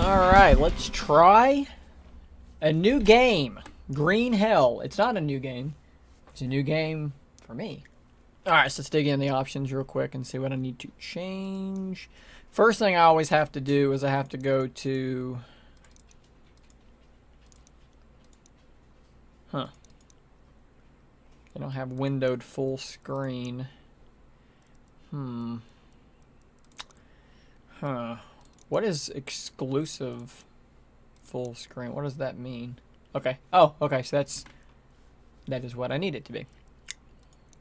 Alright, let's try a new game. Green Hell. It's not a new game. It's a new game for me. Alright, so let's dig in the options real quick and see what I need to change. First thing I always have to do is I have to go to... Huh. I don't have windowed full screen. Huh. What is exclusive full screen? What does that mean? Okay. Oh, okay. So that is what I need it to be.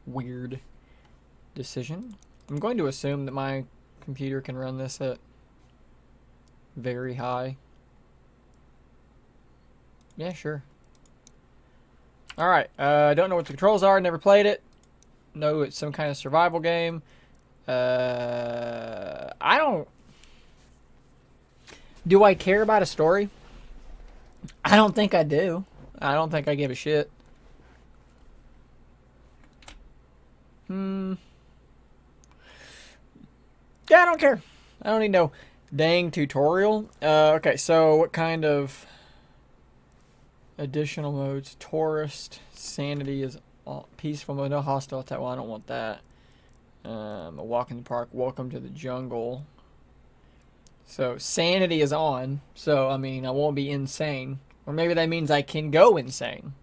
Weird decision. I'm going to assume that my computer can run this at very high. Yeah, sure. All right. I don't know what the controls are. Never played it. No, it's some kind of survival game. I don't... Do I care about a story? I don't think I do. I don't think I give a shit. Yeah, I don't care. I don't need no dang tutorial. Okay, so what kind of additional modes? Tourist, sanity is peaceful mode, no hostile attack. Well, I don't want that. A walk in the park, welcome to the jungle. So sanity is on, so I mean I won't be insane. Or maybe that means I can go insane.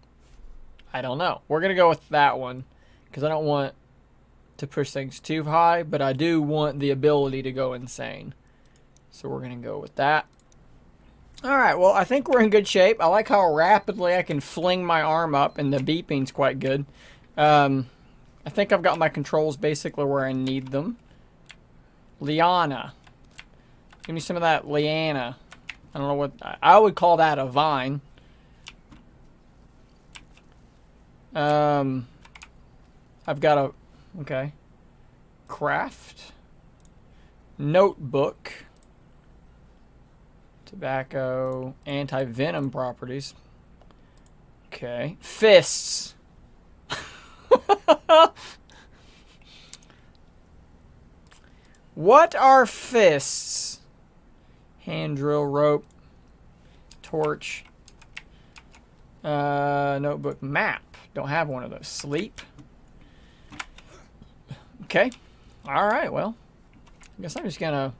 I don't know. We're gonna go with that one because I don't want to push things too high, but I do want the ability to go insane. So we're gonna go with that. Alright, well I think we're in good shape. I like how rapidly I can fling my arm up, and the beeping's quite good. I think I've got my controls basically where I need them. Liana. Give me some of that Liana. I don't know what... I would call that a vine. I've got a... Okay. Craft. Notebook. Tobacco. Anti-venom properties. Okay. Fists. What are fists? Hand drill, rope, torch, notebook, map. Don't have one of those. Sleep. Okay. Alright, well. I guess I'm just gonna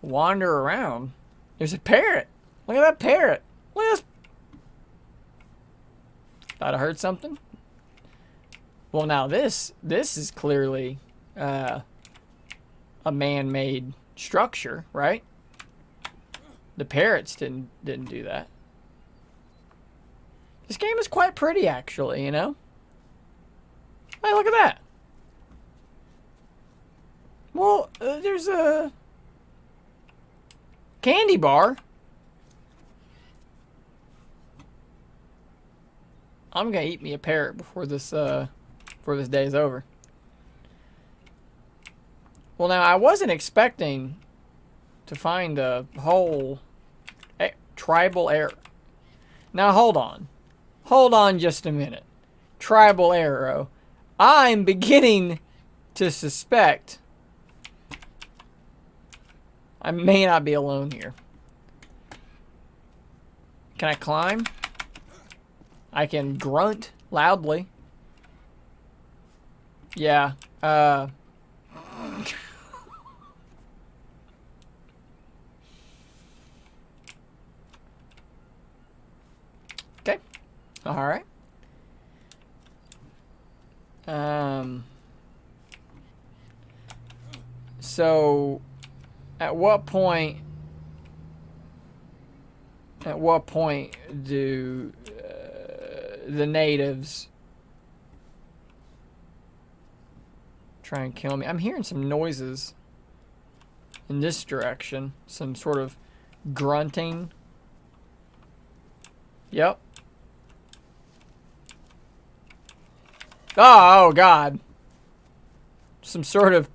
wander around. There's a parrot. Look at that parrot. Look at this. Thought I heard something. Well, now this is clearly a man-made structure, right? The parrots didn't do that. This game is quite pretty, actually, you know? Hey, look at that. Well, there's a candy bar. I'm gonna eat me a parrot before this day is over. Well, now, I wasn't expecting to find a whole tribal arrow. Now, hold on. Hold on just a minute. Tribal arrow. I'm beginning to suspect I may not be alone here. Can I climb? I can grunt loudly. Yeah. Okay. All right. So at what point do the natives try and kill me? I'm hearing some noises in this direction. Some sort of grunting. Yep. Oh God. Some sort of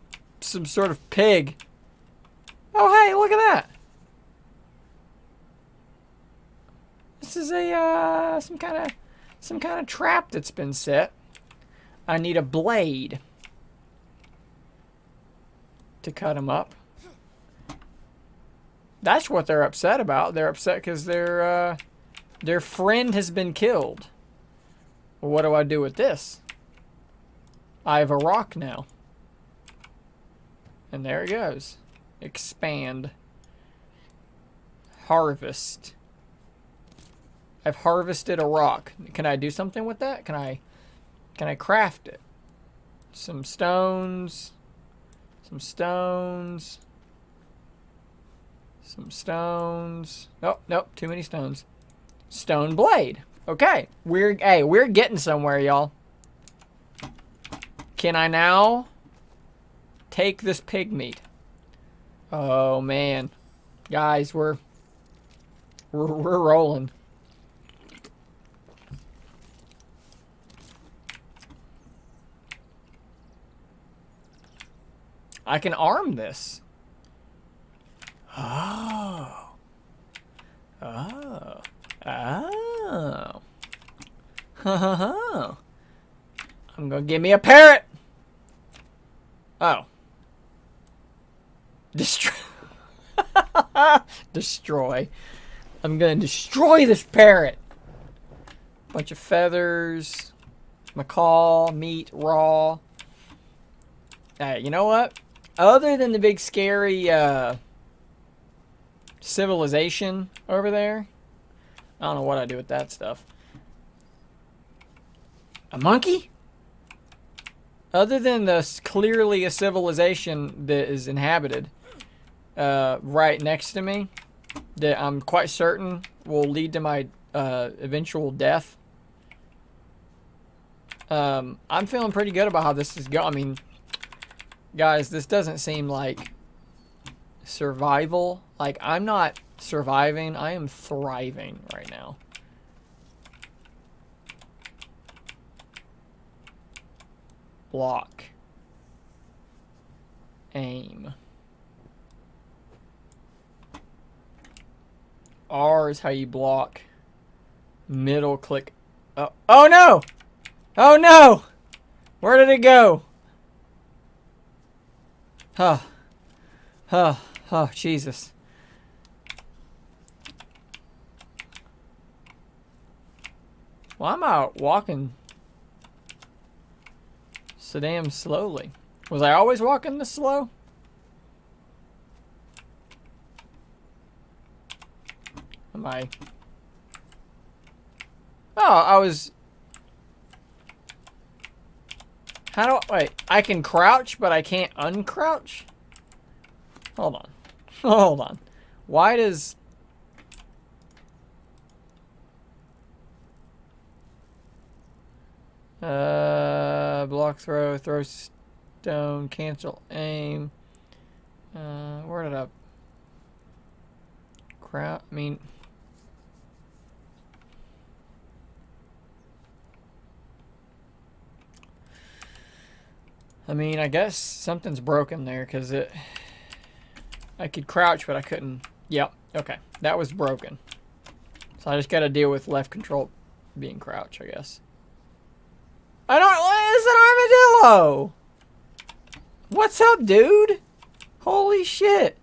pig. Oh hey, look at that. This is a some kind of trap that's been set. I need a blade to cut him up. That's what they're upset about. They're upset because their friend has been killed. Well, what do I do with this? I have a rock now. And there it goes. Expand. Harvest. I've harvested a rock. Can I do something with that? Can I craft it? Some stones. Some stones. Some stones. Nope, nope, too many stones. Stone blade. Okay. We're getting somewhere, y'all. Can I now take this pig meat? Oh man. Guys, we're rolling. I can arm this. Oh. Oh. Oh. Oh. I'm gonna give me a parrot. Oh. Destroy. Destroy. I'm gonna destroy this parrot. Bunch of feathers. Macaw, meat, raw. Hey, you know what? Other than the big scary civilization over there, I don't know what I do with that stuff. A monkey? Other than clearly a civilization that is inhabited right next to me, that I'm quite certain will lead to my eventual death. I'm feeling pretty good about how this is going. I mean, guys, this doesn't seem like survival. Like, I'm not surviving. I am thriving right now. Block. Aim. R is how you block. Middle click. Oh, oh no! Oh no! Where did it go? Huh. Huh. Oh, Jesus. Why am I walking so damn slowly? Was I always walking this slow? Am I? Oh, I was... How do I... Wait, I can crouch, but I can't uncrouch? Hold on. Hold on. Why does... block throw, throw stone, cancel aim. Where did I... Crouch? I mean... I guess something's broken there, because I could crouch, but I couldn't. Yep, okay. That was broken. So I just got to deal with left control being crouch, I guess. I don't... It's an armadillo! What's up, dude? Holy shit.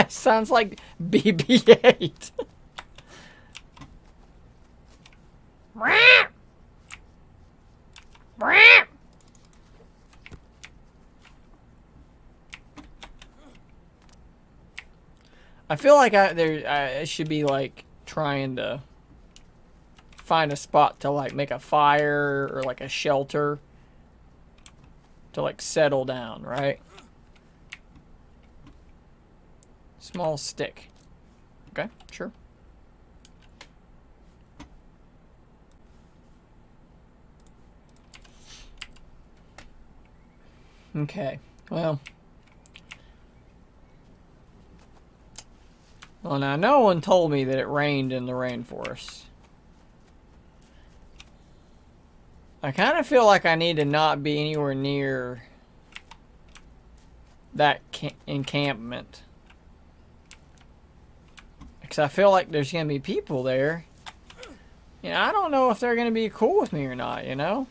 Sounds like BB-8. I feel like I should be like trying to find a spot to like make a fire or like a shelter to like settle down, right? Small stick. Okay, sure. Okay, well, now no one told me that it rained in the rainforest. I kind of feel like I need to not be anywhere near that encampment. Because I feel like there's going to be people there. You know, I don't know if they're going to be cool with me or not, you know?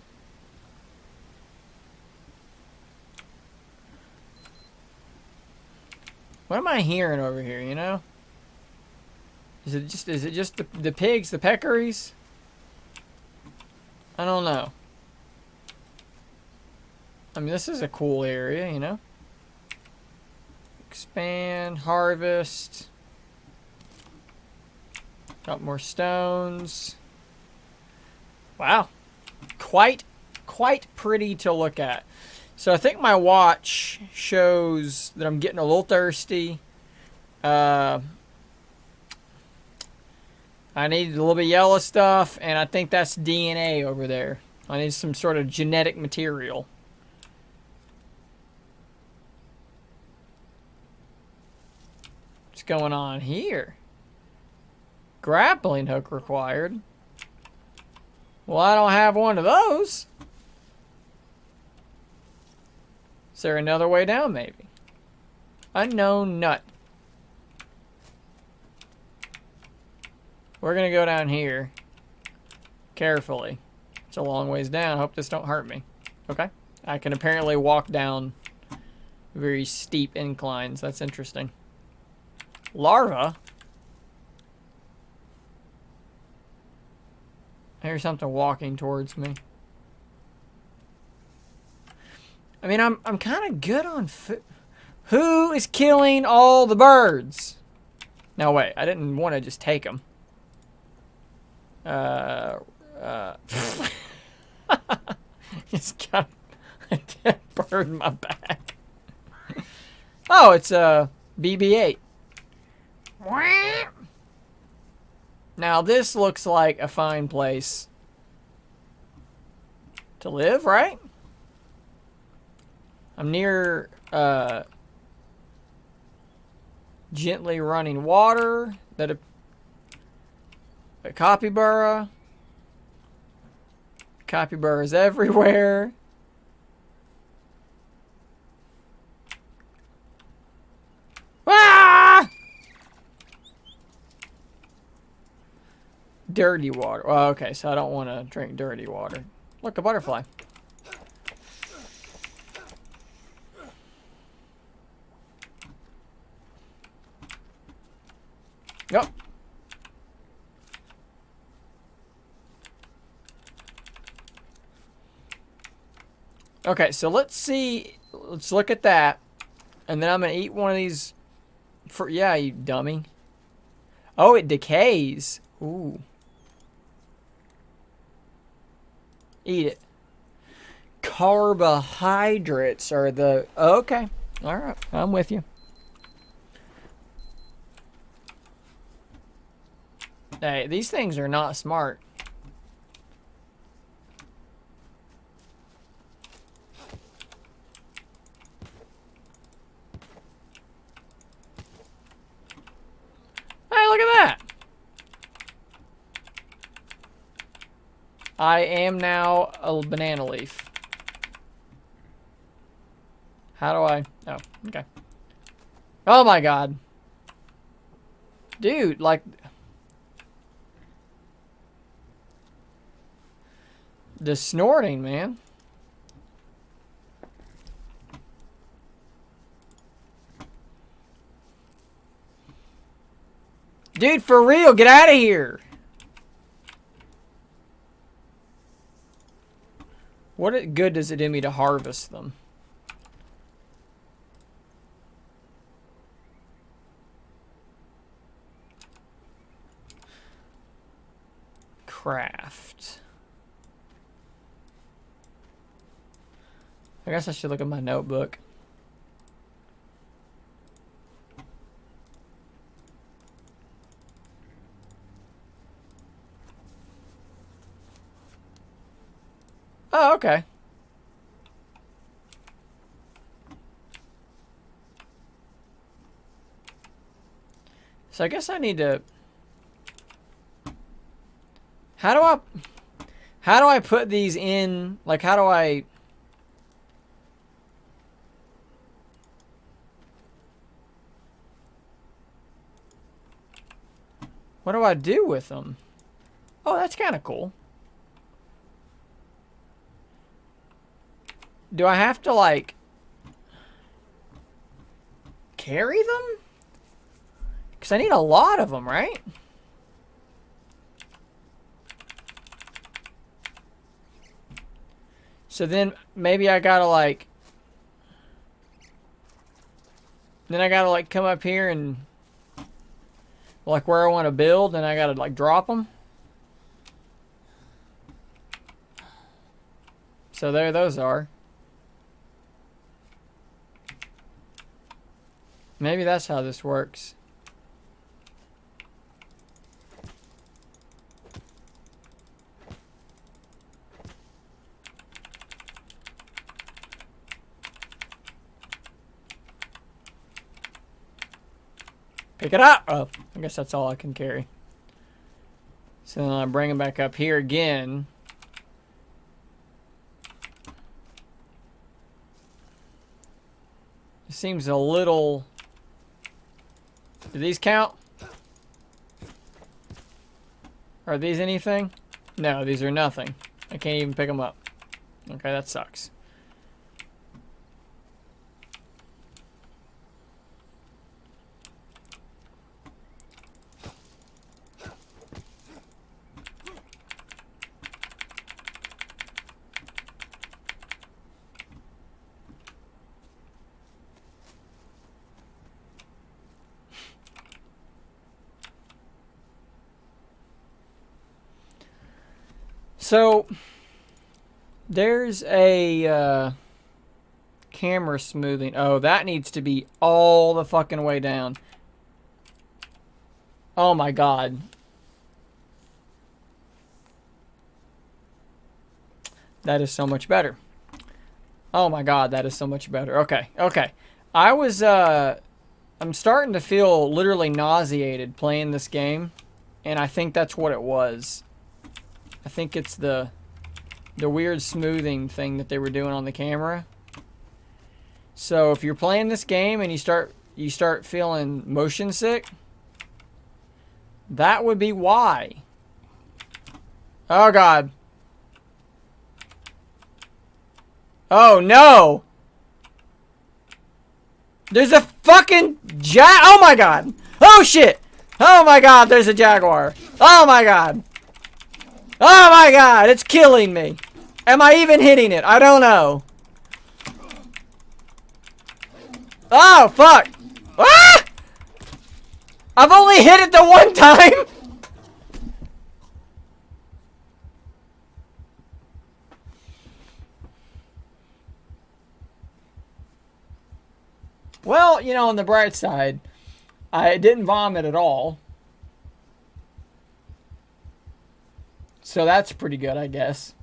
What am I hearing over here, you know? Is it just the pigs, the peccaries? I don't know. I mean, this is a cool area, you know? Expand, harvest. Got more stones. Wow. Quite pretty to look at. So I think my watch shows that I'm getting a little thirsty. I need a little bit of yellow stuff, and I think that's DNA over there. I need some sort of genetic material. What's going on here? Grappling hook required. Well, I don't have one of those. Is there another way down, maybe? Unknown nut. We're gonna go down here. Carefully. It's a long ways down. Hope this don't hurt me. Okay. I can apparently walk down very steep inclines. That's interesting. Larva? I hear something walking towards me. I mean, I'm kind of good on food. Who is killing all the birds? No, wait. I didn't want to just take them. Just got a dead bird in my back. Oh, it's a BB-8. Now, this looks like a fine place to live, right? I'm near gently running water. That a capybara. Capybaras everywhere. Ah! Dirty water. Well, okay, so I don't want to drink dirty water. Look, a butterfly. Yep. Okay, so let's see. Let's look at that. And then I'm going to eat one of these. Yeah, you dummy. Oh, it decays. Ooh. Eat it. Carbohydrates are the... Okay. All right. I'm with you. Hey, these things are not smart. Hey, look at that. I am now a banana leaf. How do I... Oh, okay. Oh my god. Dude, like... The snorting, man. Dude, for real, get out of here. What good does it do me to harvest them? Craft. I guess I should look at my notebook. Oh, okay. So I guess I need to... How do I put these in? Like, how do I... What do I do with them? Oh, that's kind of cool. Do I have to, like, carry them? Because I need a lot of them, right? So then maybe I gotta like... Then I gotta like come up here and... Like where I want to build, and I gotta like drop them. So there those are. Maybe that's how this works. Pick it up! Oh, I guess that's all I can carry. So then I bring it back up here again. It seems a little... Do these count? Are these anything? No, these are nothing. I can't even pick them up. Okay, that sucks. So, there's a camera smoothing. Oh, that needs to be all the fucking way down. Oh my god. That is so much better. Oh my god, that is so much better. Okay, okay. I'm starting to feel literally nauseated playing this game, and I think that's what it was. I think it's the weird smoothing thing that they were doing on the camera. So if you're playing this game and you start feeling motion sick, that would be why. Oh god. Oh no. There's a fucking oh my god. Oh shit. Oh my god, there's a jaguar. Oh my god. Oh my god, it's killing me. Am I even hitting it? I don't know. Oh, fuck. Ah! I've only hit it the one time. Well, you know, on the bright side, I didn't vomit at all. So that's pretty good, I guess.